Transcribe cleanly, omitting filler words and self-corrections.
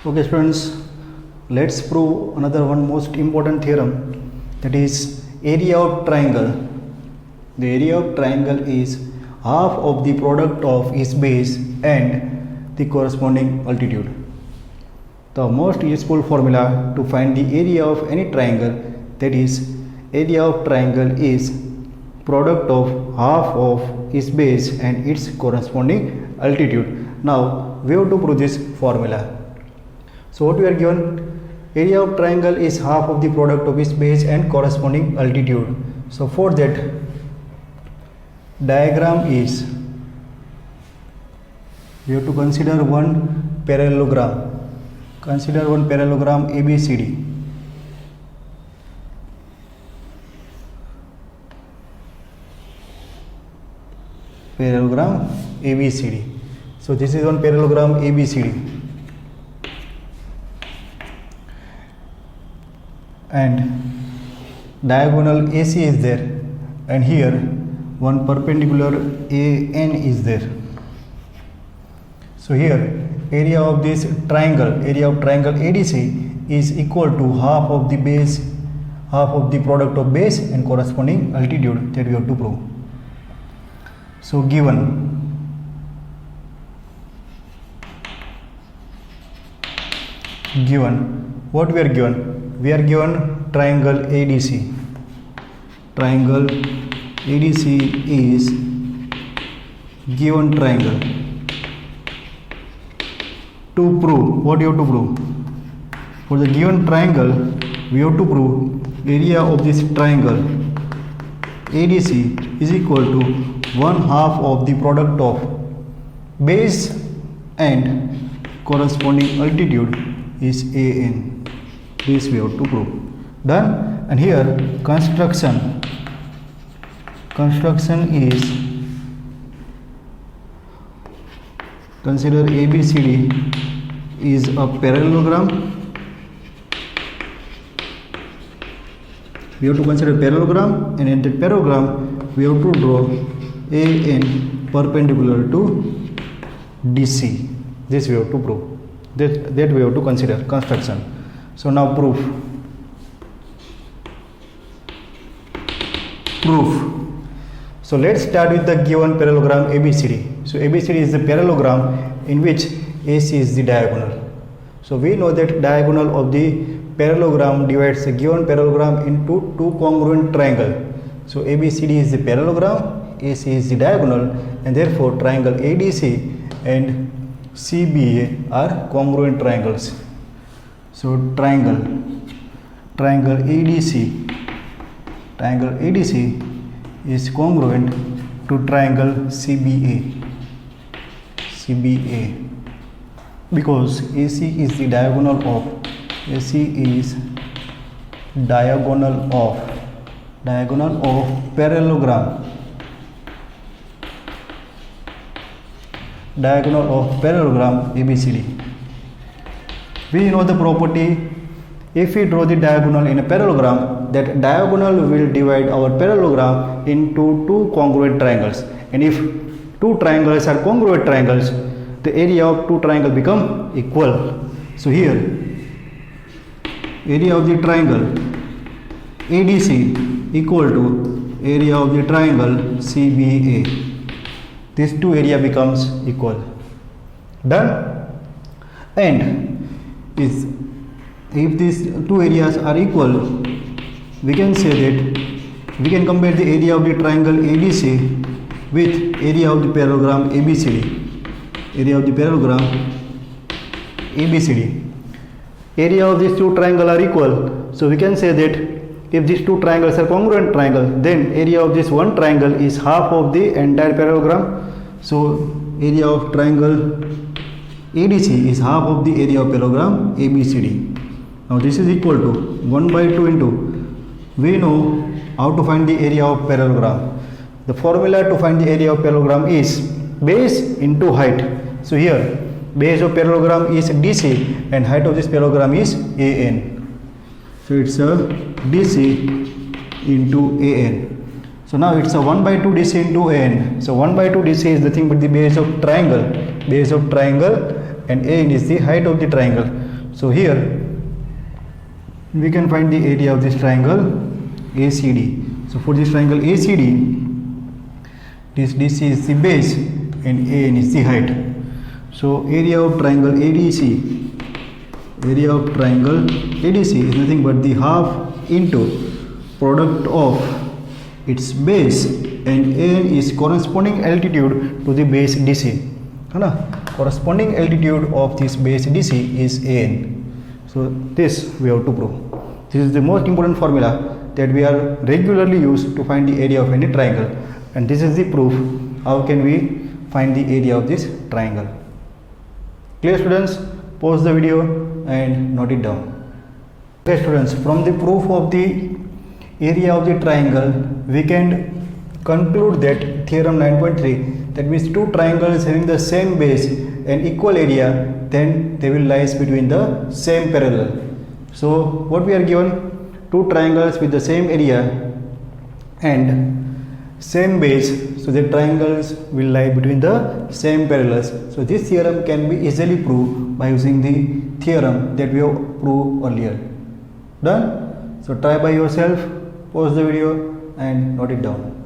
Okay students, let's prove another one most important theorem, that is area of triangle. The area of triangle is half of the product of its base and the corresponding altitude. The most useful formula to find the area of any triangle, that is area of triangle, is product of half of its base and its corresponding altitude. Now we have to prove this formula. So what we are given, area of triangle is half of the product of its base and corresponding altitude. So for that, diagram is, we have to consider one parallelogram. Consider one parallelogram ABCD. Parallelogram ABCD. So this is one parallelogram ABCD. And diagonal AC is there, and here one perpendicular AN is there. So here area of this triangle, area of triangle ADC is equal to half of the base, half of the product of base and corresponding altitude, that we have to prove. So given what we are given, we are given triangle ADC. Triangle ADC is given triangle. To prove, what you have to prove? For the given triangle, we have to prove area of this triangle ADC is equal to 1/2 of the product of base and corresponding altitude is AN. This we have to prove. Done. And here construction is, consider ABCD is a parallelogram. We have to consider parallelogram, and in the parallelogram we have to draw AN perpendicular to DC. This we have to prove. That we have to consider construction. So now proof. So let's start with the given parallelogram ABCD. So ABCD is the parallelogram in which AC is the diagonal. So we know that diagonal of the parallelogram divides the given parallelogram into two congruent triangles. So ABCD is the parallelogram, AC is the diagonal, and therefore triangle ADC and CBA are congruent triangles. So triangle ADC is congruent to triangle CBA because AC is the diagonal of parallelogram. Diagonal of parallelogram ABCD. We know the property, if we draw the diagonal in a parallelogram, that diagonal will divide our parallelogram into two congruent triangles, and if two triangles are congruent triangles, the area of two triangles become equal. So here area of the triangle ADC equal to area of the triangle CBA. These two area becomes equal. Done. And if these two areas are equal, we can say that we can compare the area of the triangle ADC with area of the parallelogram ABCD. Area of the parallelogram ABCD. Area of these two triangles are equal, so we can say that if these two triangles are congruent triangles, then area of this one triangle is half of the entire parallelogram. So area of triangle ADC is half of the area of parallelogram ABCD. Now this is equal to 1/2 into, we know how to find the area of parallelogram. The formula to find the area of parallelogram is base into height. So here base of parallelogram is DC and height of this parallelogram is AN. So it's a DC into AN. So now it's a 1/2 DC into AN. So 1/2 DC is nothing but the base of triangle, and AN is the height of the triangle. So here we can find the area of this triangle ACD. So for this triangle ACD, this DC is the base and AN is the height. So area of triangle ADC, area of triangle ADC is nothing but the half into product of its base, and AN is corresponding altitude to the base DC. Corresponding altitude of this base DC is AN. So this we have to prove. This is the most important formula that we are regularly used to find the area of any triangle, and this is the proof how can we find the area of this triangle. Clear students? Pause the video and note it down. Okay students, from the proof of the area of the triangle we can conclude that theorem 9.3, that means two triangles having the same base and equal area, then they will lies between the same parallel. So what we are given, two triangles with the same area and same base, so the triangles will lie between the same parallels. So this theorem can be easily proved by using the theorem that we have proved earlier. Done? So try by yourself, pause the video and note it down.